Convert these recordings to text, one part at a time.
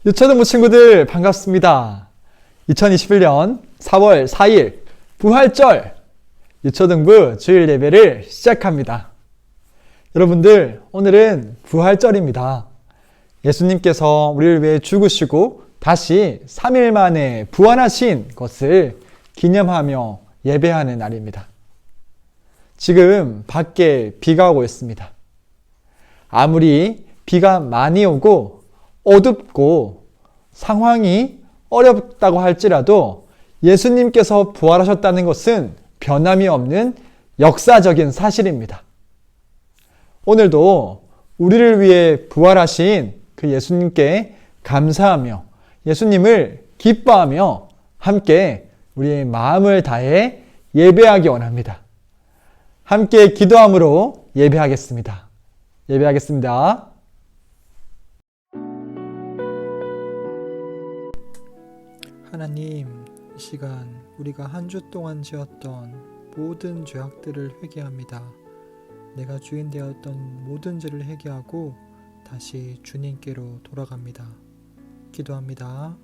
유초등부 친구들 반갑습니다. 2021년 4월 4일 부활절 유초등부 주일 예배를 시작합니다. 여러분들, 오늘은 부활절입니다. 예수님께서 우리를 위해 죽으시고 다시 3일 만에 부활하신 것을 기념하며 예배하는 날입니다. 지금 밖에 비가 오고 있습니다. 아무리 비가 많이 오고 어둡고 상황이 어렵다고 할지라도 예수님께서 부활하셨다는 것은 변함이 없는 역사적인 사실입니다. 오늘도 우리를 위해 부활하신 그 예수님께 감사하며 예수님을 기뻐하며 함께 우리의 마음을 다해 예배하기 원합니다. 함께 기도함으로 예배하겠습니다. 예배하겠습니다. 하나님, 이 시간 우리가 한 주 동안 지었던 모든 죄악들을 회개합니다. 내가 주인 되었던 모든 죄를 회개하고 다시 주님께로 돌아갑니다. 기도합니다.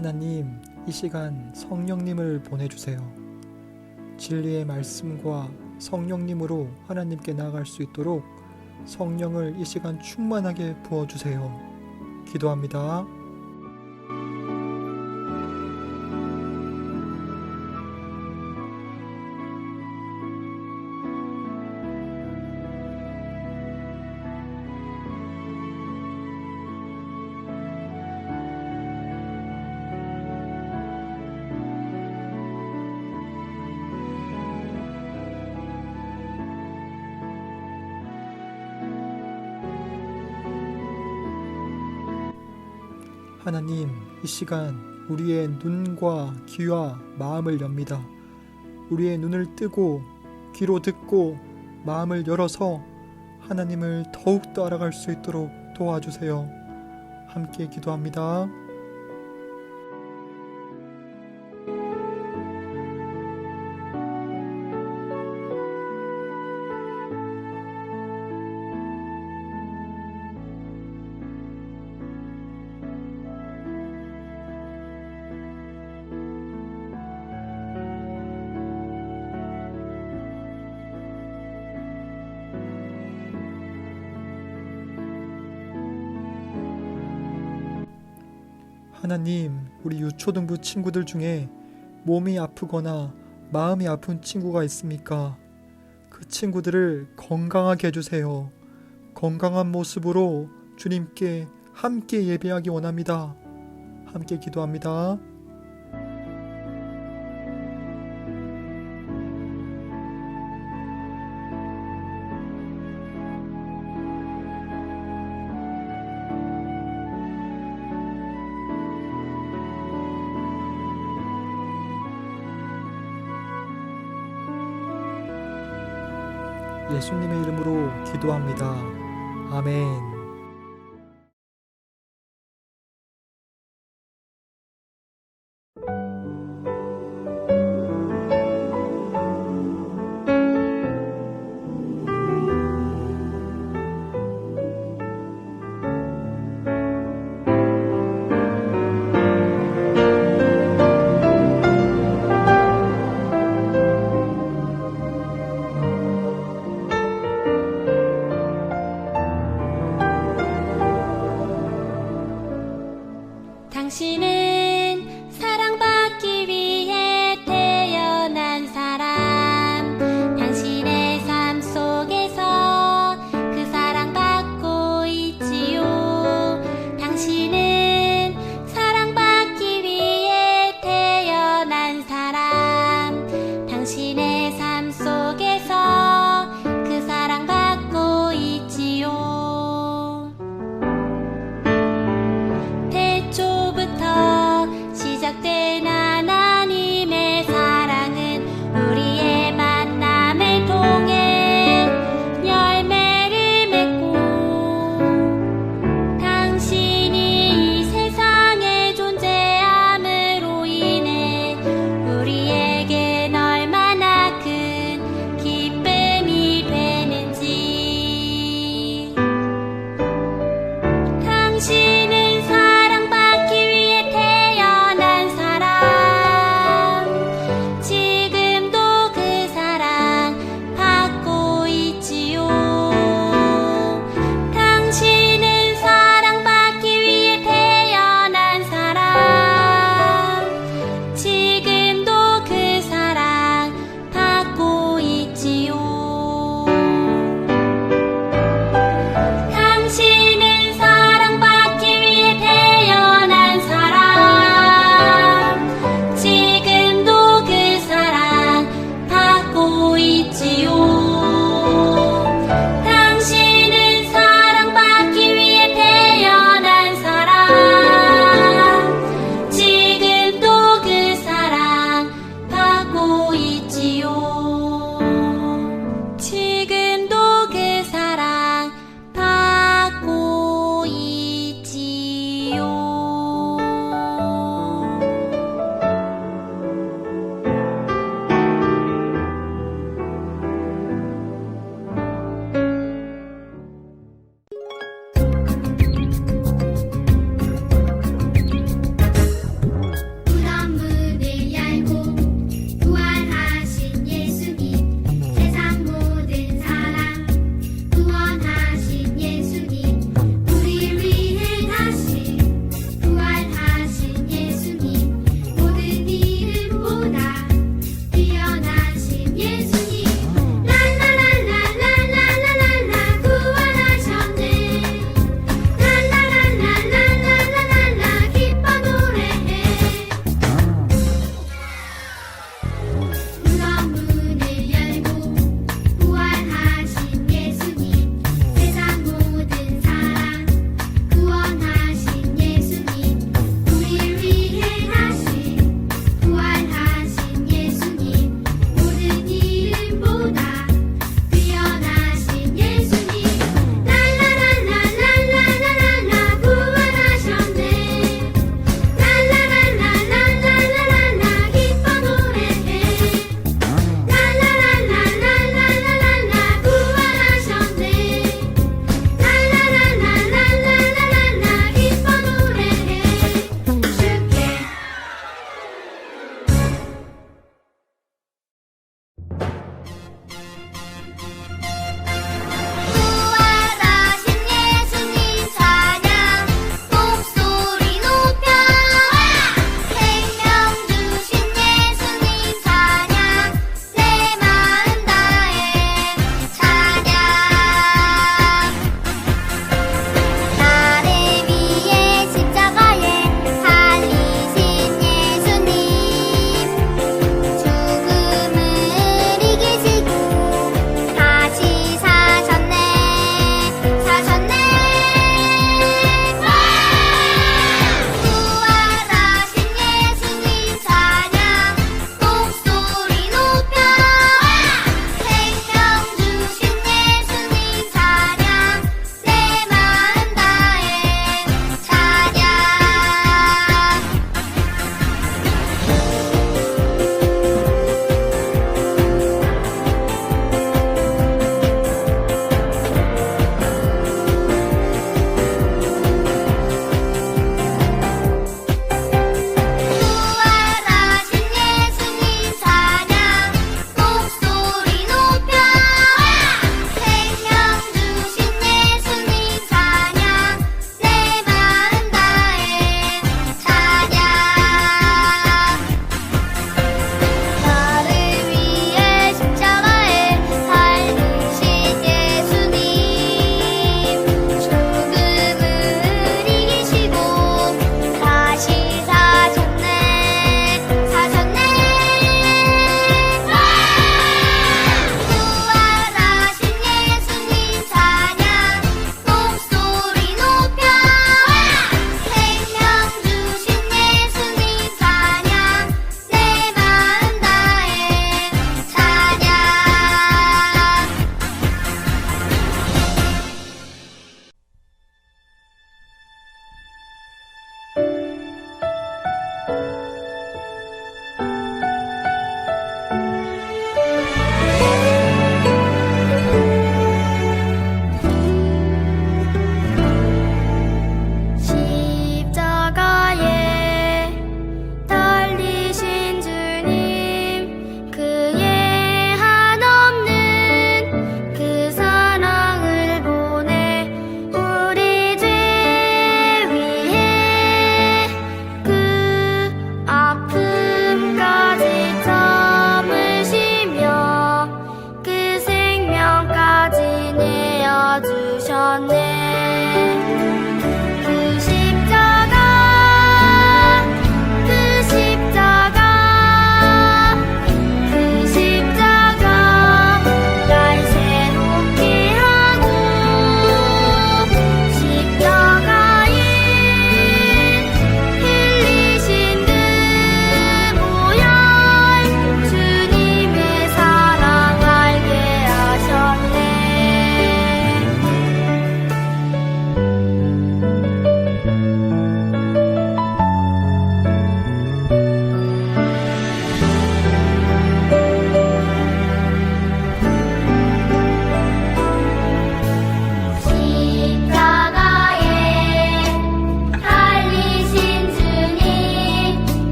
하나님, 이 시간 성령님을 보내주세요. 진리의 말씀과 성령님으로 하나님께 나아갈 수 있도록 성령을 이 시간 충만하게 부어주세요. 기도합니다. 하나님, 이 시간 우리의 눈과 귀와 마음을 엽니다. 우리의 눈을 뜨고 귀로 듣고 마음을 열어서 하나님을 더욱더 알아갈 수 있도록 도와주세요. 함께 기도합니다. 하나님, 우리 유초등부 친구들 중에 몸이 아프거나 마음이 아픈 친구가 있습니까? 그 친구들을 건강하게 해주세요. 건강한 모습으로 주님께 함께 예배하기 원합니다. 함께 기도합니다. 예수님의 이름으로 기도합니다. 아멘.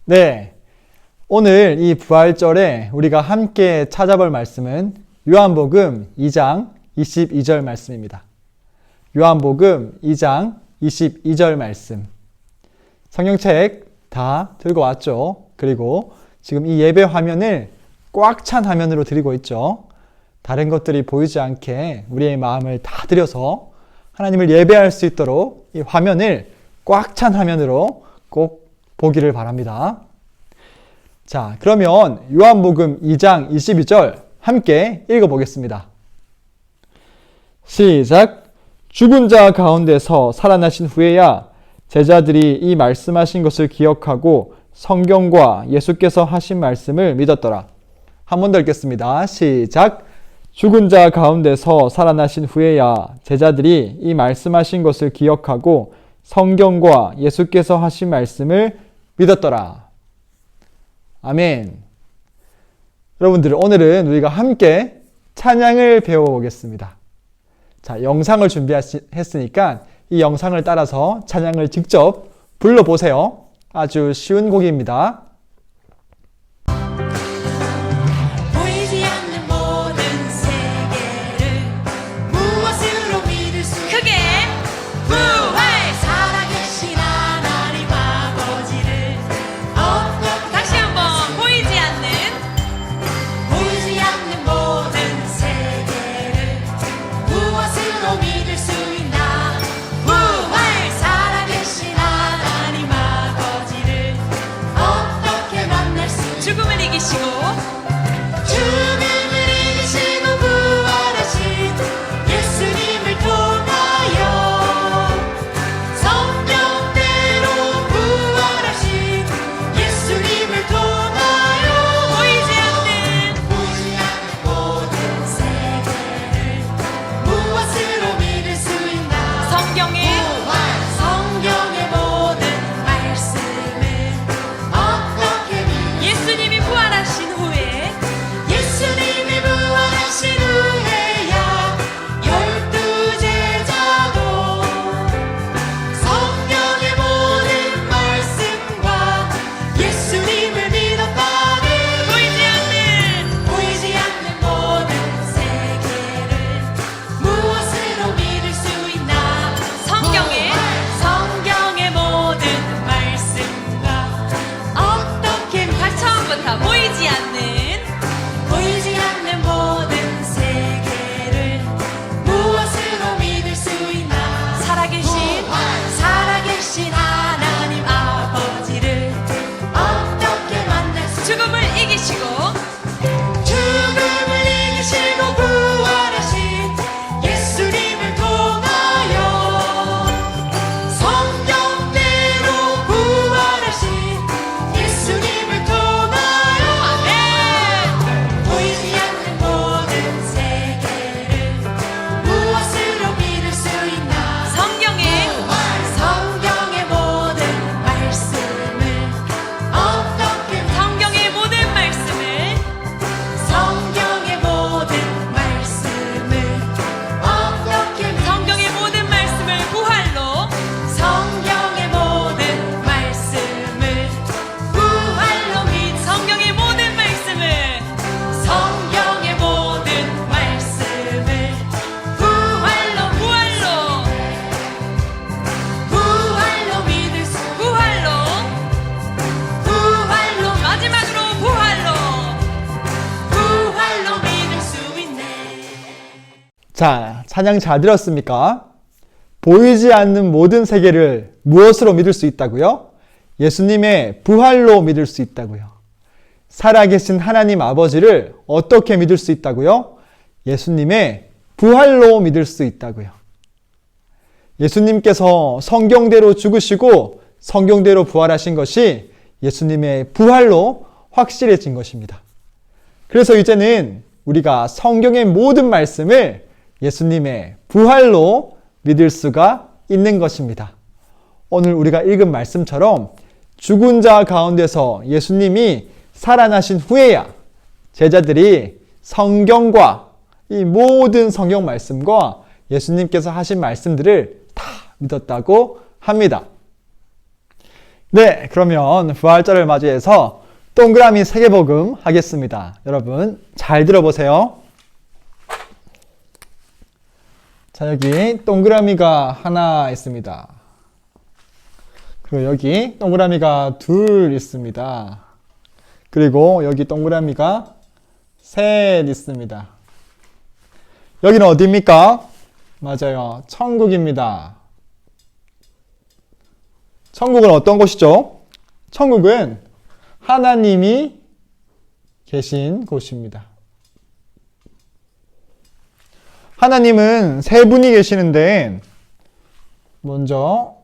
네, 오늘 이 부활절에 우리가 함께 찾아볼 말씀은 요한복음 2장 22절 말씀입니다. 요한복음 2장 22절 말씀. 성경책 다 들고 왔죠? 그리고 지금 이 예배 화면을 꽉 찬 화면으로 드리고 있죠? 다른 것들이 보이지 않게 우리의 마음을 다 들여서 하나님을 예배할 수 있도록 이 화면을 꽉 찬 화면으로 꼭 보기를 바랍니다. 자, 그러면 요한복음 2장 22절 함께 읽어보겠습니다. 시작! 죽은 자 가운데서 살아나신 후에야 제자들이 이 말씀하신 것을 기억하고 성경과 예수께서 하신 말씀을 믿었더라. 한 번 더 읽겠습니다. 시작! 죽은 자 가운데서 살아나신 후에야 제자들이 이 말씀하신 것을 기억하고 성경과 예수께서 하신 말씀을 믿었더라. 아멘. 여러분들, 오늘은 우리가 함께 찬양을 배워보겠습니다. 자, 영상을 준비했으니까 이 영상을 따라서 찬양을 직접 불러보세요. 아주 쉬운 곡입니다. 보이지 않는 모든 세계를 무엇으로 믿을 수 크게 부활 살아계신 하나님 아버지를 어떻게 다시 한번 보이지 않는 모든 세계를 무엇으로 믿을 수 있나 부활 살아계신 하나님 아버지를 어떻게 만날 수 죽음을 이기시고 부활하신 예수님을 통하여 성경대로 부활하신 예수님을 통하여 보이지 않는 모든 세계를 무엇으로 믿을 수 있나 성경의 모든 말씀을 어떻게 믿을 예수님이 부활하신 후에 후에야 12 제자도 성경의 모든 말씀과 예수님을 믿었다네 보이지 않는 모든 세계를 무엇으로 믿을 수 있나 성경의 모든 말씀과 어떻게 다시 처음부터 보이지 않는 모든 세계를 무엇으로 믿을 수 있나 살아계신 하나님 아버지를 어떻게 만날 수 죽음을 이기시고 부활하신 예수님을 통하여 성경대로 부활하신 예수님을 통하여 아멘 보이지 않는 모든 세계를 무엇으로 믿을 수 있나 성경의 모든 말씀을 어떻게 성경의 모든 말씀을 어떻게 성경의 모든 말씀을 부활로 성경의 모든 말씀을 부활로 믿 성경의 모든 말씀을 부활로 믿을 수 부활로 마지막으로 부활로 믿을 수 있네. 자, 찬양 잘 들었습니까? 보이지 않는 모든 세계를 무엇으로 믿을 수 있다고요? 예수님의 부활로 믿을 수 있다고요. 살아계신 하나님 아버지를 어떻게 믿을 수 있다고요? 예수님의 부활로 믿을 수 있다고요. 예수님께서 성경대로 죽으시고 성경대로 부활하신 것이 예수님의 부활로 확실해진 것입니다. 그래서 이제는 우리가 성경의 모든 말씀을 예수님의 부활로 믿을 수가 있는 것입니다. 오늘 우리가 읽은 말씀처럼 죽은 자 가운데서 예수님이 살아나신 후에야 제자들이 성경과 이 모든 성경 말씀과 예수님께서 하신 말씀들을 다 믿었다고 합니다. 네, 그러면 부활절을 맞이해서 동그라미 세계복음 하겠습니다. 여러분 잘 들어보세요. 자, 여기 동그라미가 하나 있습니다. 그리고 여기 동그라미가 둘 있습니다. 그리고 여기 동그라미가 셋 있습니다. 여기는 어디입니까? 맞아요. 천국입니다. 천국은 어떤 곳이죠? 천국은 하나님이 계신 곳입니다. 하나님은 세 분이 계시는데 먼저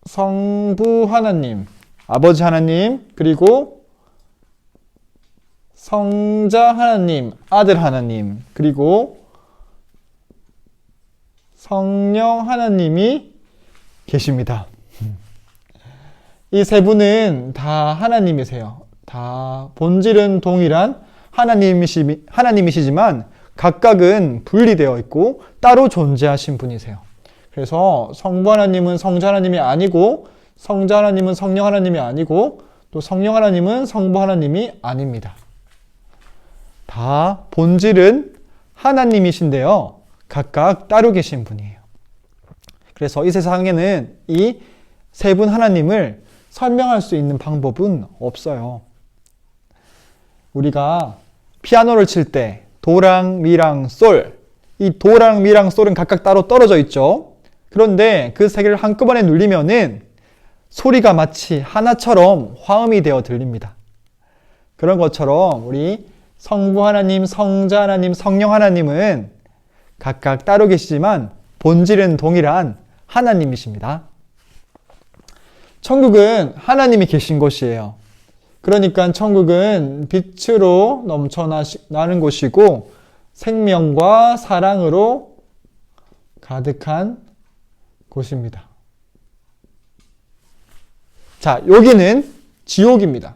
성부 하나님, 아버지 하나님, 그리고 성자 하나님, 아들 하나님, 그리고 성령 하나님이 계십니다. 이 세 분은 다 하나님이세요. 다 본질은 동일한 하나님이시지만 각각은 분리되어 있고 따로 존재하신 분이세요. 그래서 성부 하나님은 성자 하나님이 아니고, 성자 하나님은 성령 하나님이 아니고, 또 성령 하나님은 성부 하나님이 아닙니다. 다 본질은 하나님이신데요, 각각 따로 계신 분이에요. 그래서 이 세상에는 이 세 분 하나님을 설명할 수 있는 방법은 없어요. 우리가 피아노를 칠 때 도랑, 미랑, 솔, 이 도랑, 미랑, 솔은 각각 따로 떨어져 있죠. 그런데 그 세 개를 한꺼번에 누르면은 소리가 마치 하나처럼 화음이 되어 들립니다. 그런 것처럼 우리 성부 하나님, 성자 하나님, 성령 하나님은 각각 따로 계시지만 본질은 동일한 하나님이십니다. 천국은 하나님이 계신 곳이에요. 그러니까 천국은 빛으로 넘쳐나는 곳이고 생명과 사랑으로 가득한 곳입니다. 자, 여기는 지옥입니다.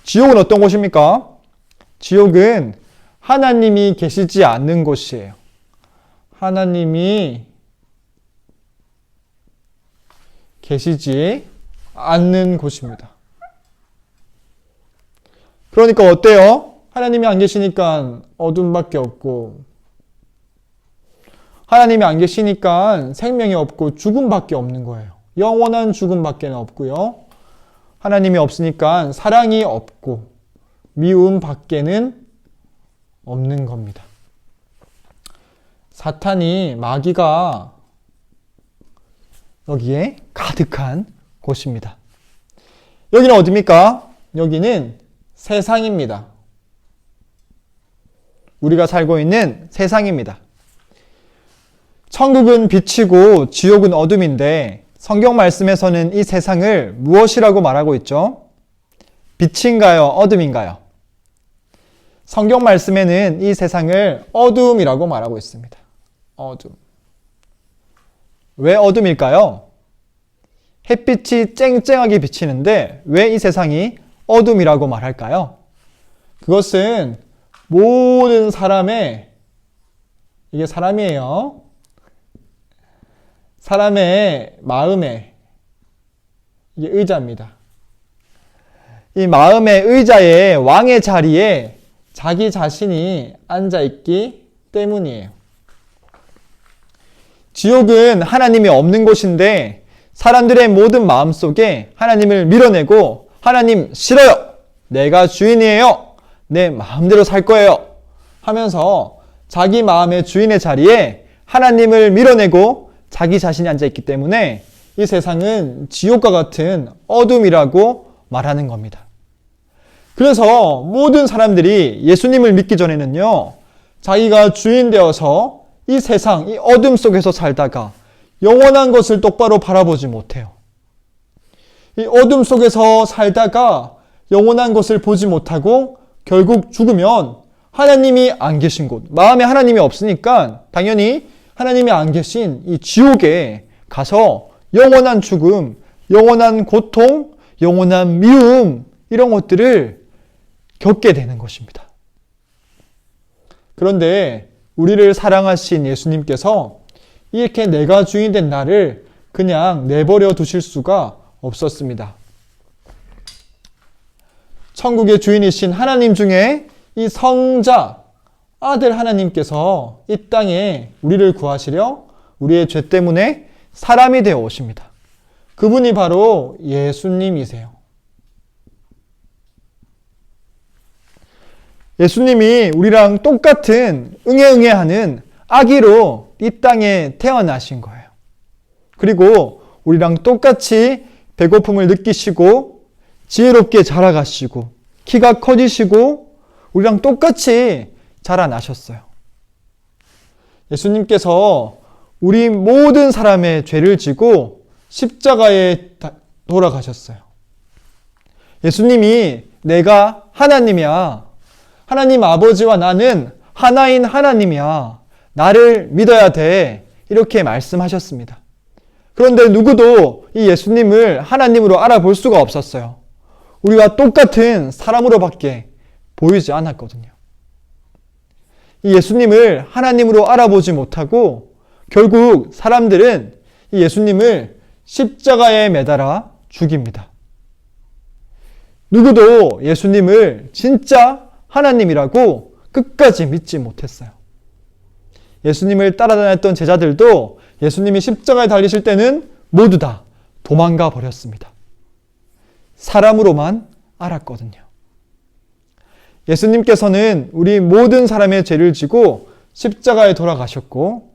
지옥은 어떤 곳입니까? 지옥은 하나님이 계시지 않는 곳이에요. 하나님이 계시지 않는 곳입니다. 그러니까 어때요? 하나님이 안 계시니까 어둠밖에 없고, 하나님이 안 계시니까 생명이 없고 죽음밖에 없는 거예요. 영원한 죽음밖에 없고요. 하나님이 없으니까 사랑이 없고 미움밖에는 없는 겁니다. 사탄이, 마귀가 여기에 가득한 곳입니다. 여기는 어디입니까? 여기는 세상입니다. 우리가 살고 있는 세상입니다. 천국은 빛이고 지옥은 어둠인데 성경 말씀에서는 이 세상을 무엇이라고 말하고 있죠? 빛인가요? 어둠인가요? 성경 말씀에는 이 세상을 어둠이라고 말하고 있습니다. 어둠. 왜 어둠일까요? 햇빛이 쨍쨍하게 비치는데 왜 이 세상이 어둠이라고 말할까요? 그것은 모든 사람의, 이게 사람이에요. 사람의 마음에, 이게 의자입니다. 이 마음의 의자에, 왕의 자리에 자기 자신이 앉아있기 때문이에요. 지옥은 하나님이 없는 곳인데 사람들의 모든 마음속에 하나님을 밀어내고, 하나님 싫어요, 내가 주인이에요, 내 마음대로 살 거예요 하면서 자기 마음의 주인의 자리에 하나님을 밀어내고 자기 자신이 앉아있기 때문에 이 세상은 지옥과 같은 어둠이라고 말하는 겁니다. 그래서 모든 사람들이 예수님을 믿기 전에는요, 자기가 주인 되어서 이 세상, 이 어둠 속에서 살다가 영원한 것을 똑바로 바라보지 못해요. 이 어둠 속에서 살다가 영원한 것을 보지 못하고 결국 죽으면 하나님이 안 계신 곳, 마음에 하나님이 없으니까 당연히 하나님이 안 계신 이 지옥에 가서 영원한 죽음, 영원한 고통, 영원한 미움, 이런 것들을 겪게 되는 것입니다. 그런데 우리를 사랑하신 예수님께서 이렇게 내가 주인 된 나를 그냥 내버려 두실 수가 없었습니다. 천국의 주인이신 하나님 중에 이 성자, 아들 하나님께서 이 땅에 우리를 구하시려 우리의 죄 때문에 사람이 되어 오십니다. 그분이 바로 예수님이세요. 예수님이 우리랑 똑같은 응애응애하는 아기로 이 땅에 태어나신 거예요. 그리고 우리랑 똑같이 배고픔을 느끼시고 지혜롭게 자라가시고 키가 커지시고 우리랑 똑같이 자라나셨어요. 예수님께서 우리 모든 사람의 죄를 지고 십자가에 돌아가셨어요. 예수님이 내가 하나님이야. 하나님 아버지와 나는 하나인 하나님이야. 나를 믿어야 돼. 이렇게 말씀하셨습니다. 그런데 누구도 이 예수님을 하나님으로 알아볼 수가 없었어요. 우리와 똑같은 사람으로밖에 보이지 않았거든요. 이 예수님을 하나님으로 알아보지 못하고 결국 사람들은 이 예수님을 십자가에 매달아 죽입니다. 누구도 예수님을 진짜 하나님이라고 끝까지 믿지 못했어요. 예수님을 따라다녔던 제자들도 예수님이 십자가에 달리실 때는 모두 다 도망가 버렸습니다. 사람으로만 알았거든요. 예수님께서는 우리 모든 사람의 죄를 지고 십자가에 돌아가셨고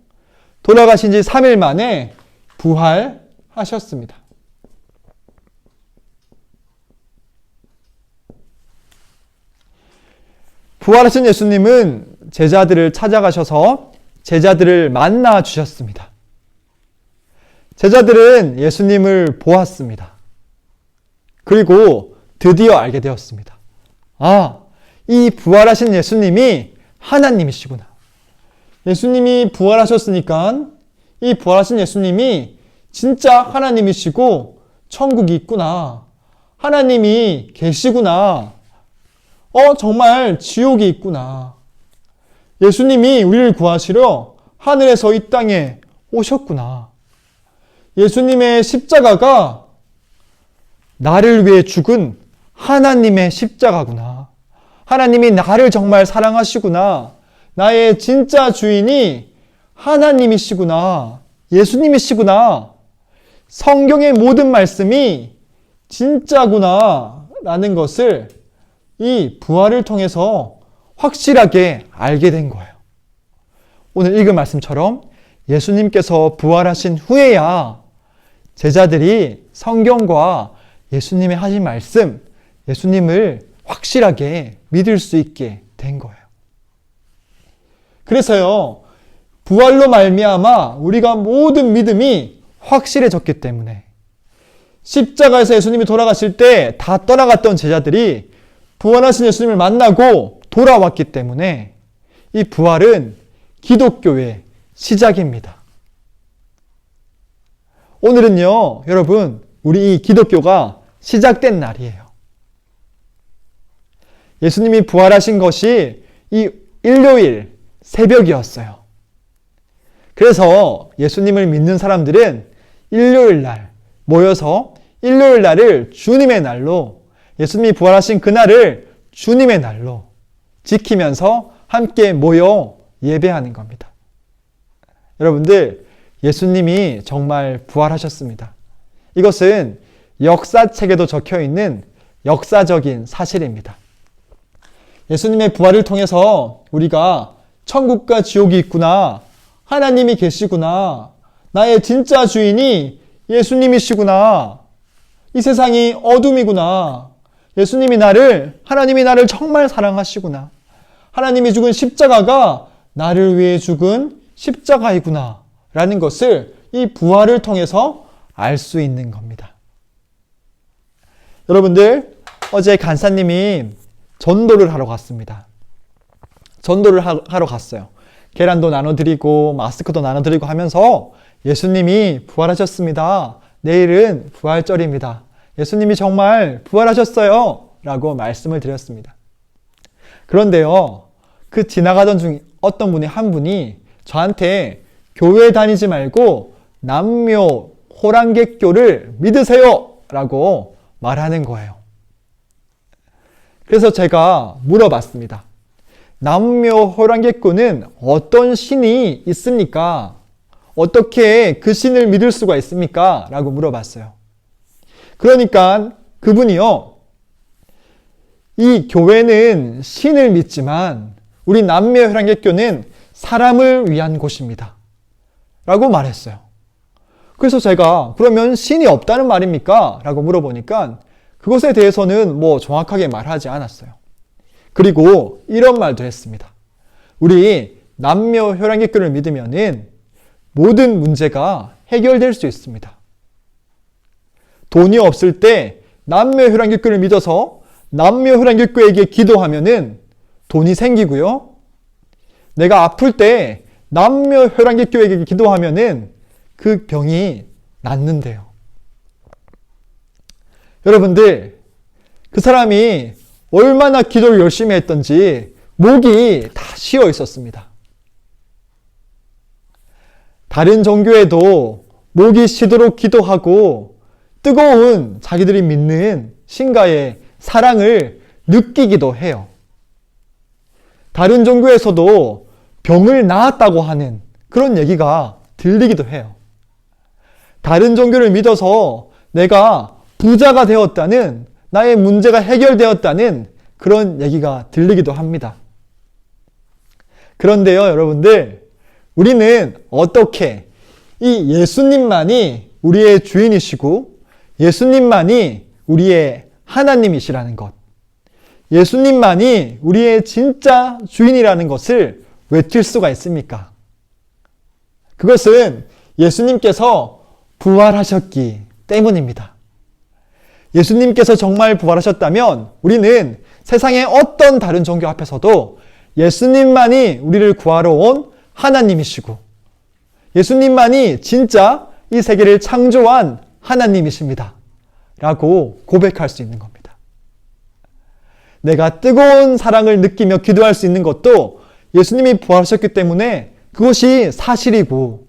돌아가신 지 3일 만에 부활하셨습니다. 부활하신 예수님은 제자들을 찾아가셔서 제자들을 만나 주셨습니다. 제자들은 예수님을 보았습니다. 그리고 드디어 알게 되었습니다. 아, 이 부활하신 예수님이 하나님이시구나. 예수님이 부활하셨으니까 이 부활하신 예수님이 진짜 하나님이시고 천국이 있구나. 하나님이 계시구나. 정말 지옥이 있구나. 예수님이 우리를 구하시려 하늘에서 이 땅에 오셨구나. 예수님의 십자가가 나를 위해 죽은 하나님의 십자가구나. 하나님이 나를 정말 사랑하시구나. 나의 진짜 주인이 하나님이시구나. 예수님이시구나. 성경의 모든 말씀이 진짜구나. 라는 것을 이 부활을 통해서 확실하게 알게 된 거예요. 오늘 읽은 말씀처럼 예수님께서 부활하신 후에야 제자들이 성경과 예수님의 하신 말씀, 예수님을 확실하게 믿을 수 있게 된 거예요. 그래서요, 부활로 말미암아 우리가 모든 믿음이 확실해졌기 때문에 십자가에서 예수님이 돌아가실 때 다 떠나갔던 제자들이 부활하신 예수님을 만나고 돌아왔기 때문에 이 부활은 기독교의 시작입니다. 오늘은요, 여러분, 우리 이 기독교가 시작된 날이에요. 예수님이 부활하신 것이 이 일요일 새벽이었어요. 그래서 예수님을 믿는 사람들은 일요일 날 모여서 일요일 날을 주님의 날로, 예수님이 부활하신 그날을 주님의 날로 지키면서 함께 모여 예배하는 겁니다. 여러분들, 예수님이 정말 부활하셨습니다. 이것은 역사책에도 적혀 있는 역사적인 사실입니다. 예수님의 부활을 통해서 우리가 천국과 지옥이 있구나, 하나님이 계시구나, 나의 진짜 주인이 예수님이시구나, 이 세상이 어둠이구나, 하나님이 나를 정말 사랑하시구나, 하나님이 죽은 십자가가 나를 위해 죽은 십자가이구나 라는 것을 이 부활을 통해서 알 수 있는 겁니다. 여러분들, 어제 간사님이 전도를 하러 갔습니다. 전도를 하러 갔어요. 계란도 나눠드리고 마스크도 나눠드리고 하면서 예수님이 부활하셨습니다. 내일은 부활절입니다. 예수님이 정말 부활하셨어요. 라고 말씀을 드렸습니다. 그런데요, 그 지나가던 중 어떤 분이 한 분이 저한테 교회 다니지 말고 남묘 호랑객교를 믿으세요! 라고 말하는 거예요. 그래서 제가 물어봤습니다. 남묘 호랑객교는 어떤 신이 있습니까? 어떻게 그 신을 믿을 수가 있습니까? 라고 물어봤어요. 그러니까 그분이요, 이 교회는 신을 믿지만 우리 남묘 호랑객교는 사람을 위한 곳입니다. 라고 말했어요. 그래서 제가 그러면 신이 없다는 말입니까? 라고 물어보니까 그것에 대해서는 뭐 정확하게 말하지 않았어요. 그리고 이런 말도 했습니다. 우리 남묘 호랑객교를 믿으면은 모든 문제가 해결될 수 있습니다. 돈이 없을 때 남묘 호랑객교를 믿어서 남묘 호랑객교에게 기도하면은 돈이 생기고요. 내가 아플 때 남묘 호랑객교에게 기도하면은 그 병이 낫는데요. 여러분들, 그 사람이 얼마나 기도를 열심히 했던지 목이 다 쉬어 있었습니다. 다른 종교에도 목이 쉬도록 기도하고 뜨거운 자기들이 믿는 신과의 사랑을 느끼기도 해요. 다른 종교에서도 병을 나았다고 하는 그런 얘기가 들리기도 해요. 다른 종교를 믿어서 내가 부자가 되었다는, 나의 문제가 해결되었다는 그런 얘기가 들리기도 합니다. 그런데요, 여러분들, 우리는 어떻게 이 예수님만이 우리의 주인이시고 예수님만이 우리의 하나님이시라는 것, 예수님만이 우리의 진짜 주인이라는 것을 외칠 수가 있습니까? 그것은 예수님께서 부활하셨기 때문입니다. 예수님께서 정말 부활하셨다면 우리는 세상의 어떤 다른 종교 앞에서도 예수님만이 우리를 구하러 온 하나님이시고 예수님만이 진짜 이 세계를 창조한 하나님이십니다. 라고 고백할 수 있는 겁니다. 내가 뜨거운 사랑을 느끼며 기도할 수 있는 것도 예수님이 부활하셨기 때문에 그것이 사실이고,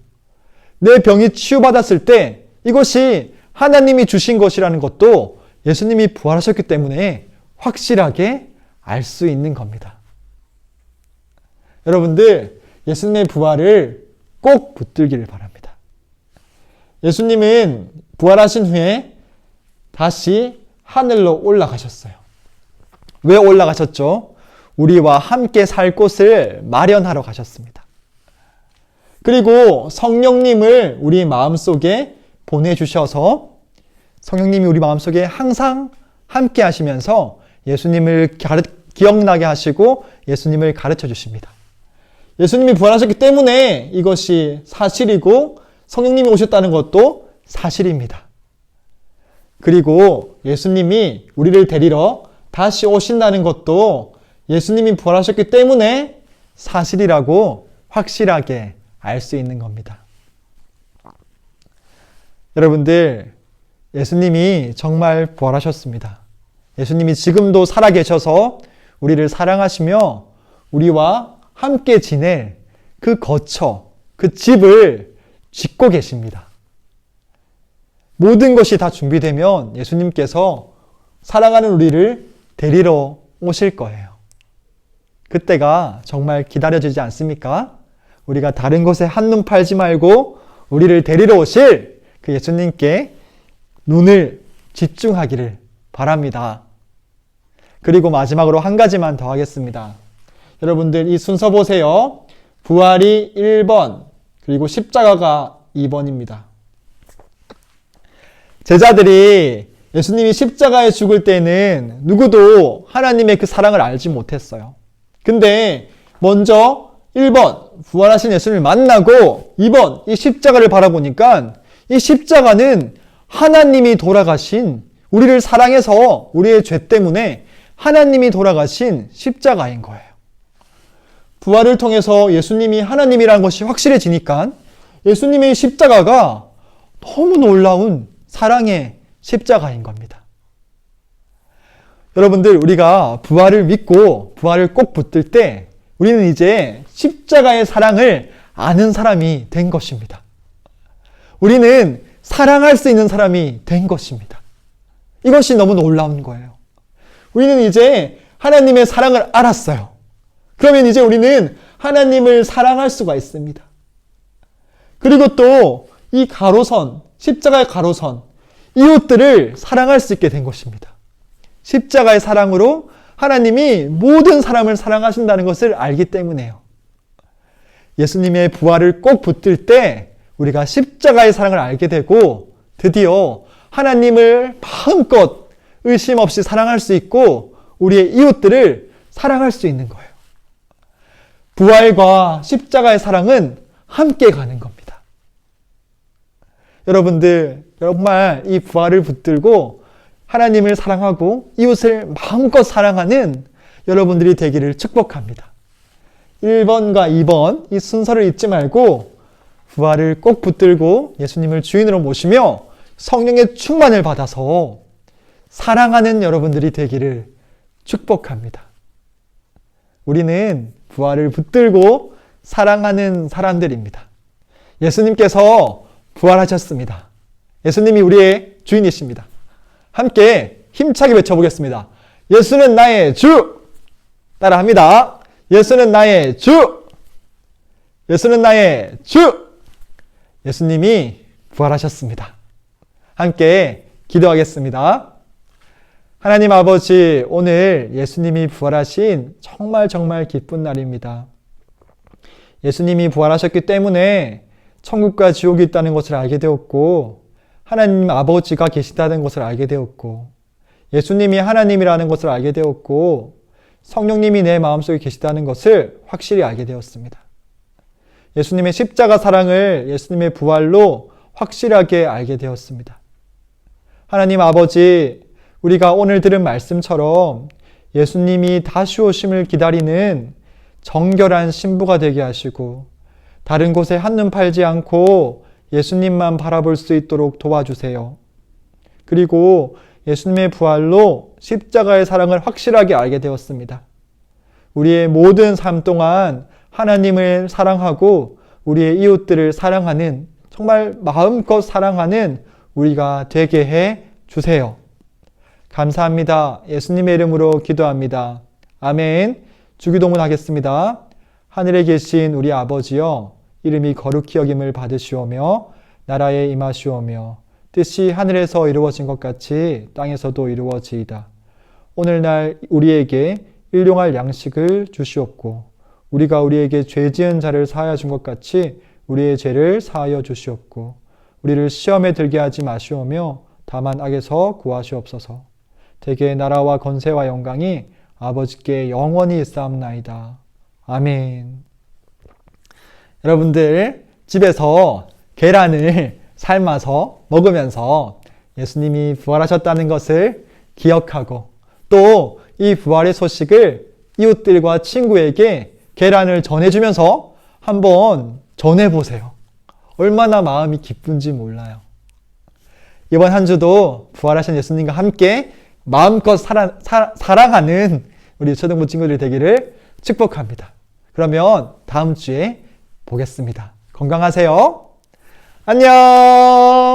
내 병이 치유받았을 때 이것이 하나님이 주신 것이라는 것도 예수님이 부활하셨기 때문에 확실하게 알 수 있는 겁니다. 여러분들, 예수님의 부활을 꼭 붙들기를 바랍니다. 예수님은 부활하신 후에 다시 하늘로 올라가셨어요. 왜 올라가셨죠? 우리와 함께 살 곳을 마련하러 가셨습니다. 그리고 성령님을 우리 마음속에 보내주셔서 성령님이 우리 마음속에 항상 함께 하시면서 예수님을 기억나게 하시고 예수님을 가르쳐 주십니다. 예수님이 부활하셨기 때문에 이것이 사실이고 성령님이 오셨다는 것도 사실입니다. 그리고 예수님이 우리를 데리러 다시 오신다는 것도 예수님이 부활하셨기 때문에 사실이라고 확실하게 알 수 있는 겁니다. 여러분들, 예수님이 정말 부활하셨습니다. 예수님이 지금도 살아계셔서 우리를 사랑하시며 우리와 함께 지낼 그 거처, 그 집을 짓고 계십니다. 모든 것이 다 준비되면 예수님께서 사랑하는 우리를 데리러 오실 거예요. 그때가 정말 기다려지지 않습니까? 우리가 다른 곳에 한눈 팔지 말고 우리를 데리러 오실 그 예수님께 눈을 집중하기를 바랍니다. 그리고 마지막으로 한 가지만 더 하겠습니다. 여러분들, 이 순서 보세요. 부활이 1번, 그리고 십자가가 2번입니다. 제자들이 예수님이 십자가에 죽을 때는 누구도 하나님의 그 사랑을 알지 못했어요. 근데 먼저 1번 부활하신 예수님을 만나고 2번 이 십자가를 바라보니까 이 십자가는 하나님이 돌아가신, 우리를 사랑해서 우리의 죄 때문에 하나님이 돌아가신 십자가인 거예요. 부활을 통해서 예수님이 하나님이라는 것이 확실해지니까 예수님의 십자가가 너무 놀라운 사랑의 십자가인 겁니다. 여러분들, 우리가 부활을 믿고 부활을 꼭 붙들 때 우리는 이제 십자가의 사랑을 아는 사람이 된 것입니다. 우리는 사랑할 수 있는 사람이 된 것입니다. 이것이 너무 놀라운 거예요. 우리는 이제 하나님의 사랑을 알았어요. 그러면 이제 우리는 하나님을 사랑할 수가 있습니다. 그리고 또 이 가로선, 십자가의 가로선, 이웃들을 사랑할 수 있게 된 것입니다. 십자가의 사랑으로 하나님이 모든 사람을 사랑하신다는 것을 알기 때문에요. 예수님의 부활을 꼭 붙들 때 우리가 십자가의 사랑을 알게 되고 드디어 하나님을 마음껏 의심 없이 사랑할 수 있고 우리의 이웃들을 사랑할 수 있는 거예요. 부활과 십자가의 사랑은 함께 가는 겁니다. 여러분들 정말 이 부활을 붙들고 하나님을 사랑하고 이웃을 마음껏 사랑하는 여러분들이 되기를 축복합니다. 1번과 2번 이 순서를 잊지 말고 부활을 꼭 붙들고 예수님을 주인으로 모시며 성령의 충만을 받아서 사랑하는 여러분들이 되기를 축복합니다. 우리는 부활을 붙들고 사랑하는 사람들입니다. 예수님께서 부활하셨습니다. 예수님이 우리의 주인이십니다. 함께 힘차게 외쳐보겠습니다. 예수는 나의 주! 따라합니다. 예수는 나의 주! 예수는 나의 주! 예수님이 부활하셨습니다. 함께 기도하겠습니다. 하나님 아버지, 오늘 예수님이 부활하신 정말 기쁜 날입니다. 예수님이 부활하셨기 때문에 천국과 지옥이 있다는 것을 알게 되었고 하나님 아버지가 계시다는 것을 알게 되었고 예수님이 하나님이라는 것을 알게 되었고 성령님이 내 마음속에 계시다는 것을 확실히 알게 되었습니다. 예수님의 십자가 사랑을 예수님의 부활로 확실하게 알게 되었습니다. 하나님 아버지, 우리가 오늘 들은 말씀처럼 예수님이 다시 오심을 기다리는 정결한 신부가 되게 하시고 다른 곳에 한눈 팔지 않고 예수님만 바라볼 수 있도록 도와주세요. 그리고 예수님의 부활로 십자가의 사랑을 확실하게 알게 되었습니다. 우리의 모든 삶 동안 하나님을 사랑하고 우리의 이웃들을 사랑하는, 정말 마음껏 사랑하는 우리가 되게 해 주세요. 감사합니다. 예수님의 이름으로 기도합니다. 아멘. 주기도문 하겠습니다. 하늘에 계신 우리 아버지여, 이름이 거룩히 여김을 받으시오며 나라에 임하시오며 뜻이 하늘에서 이루어진 것 같이 땅에서도 이루어지이다. 오늘날 우리에게 일용할 양식을 주시옵고 우리가 우리에게 죄 지은 자를 사하여 준 것 같이 우리의 죄를 사하여 주시옵고 우리를 시험에 들게 하지 마시오며 다만 악에서 구하시옵소서. 대개 나라와 권세와 영광이 아버지께 영원히 있사옵나이다. 아멘. 여러분들 집에서 계란을 삶아서 먹으면서 예수님이 부활하셨다는 것을 기억하고 또 이 부활의 소식을 이웃들과 친구에게 계란을 전해주면서 한번 전해보세요. 얼마나 마음이 기쁜지 몰라요. 이번 한 주도 부활하신 예수님과 함께 마음껏 사랑하는 우리 초등부 친구들이 되기를 축복합니다. 그러면 다음 주에 보겠습니다. 건강하세요. 안녕.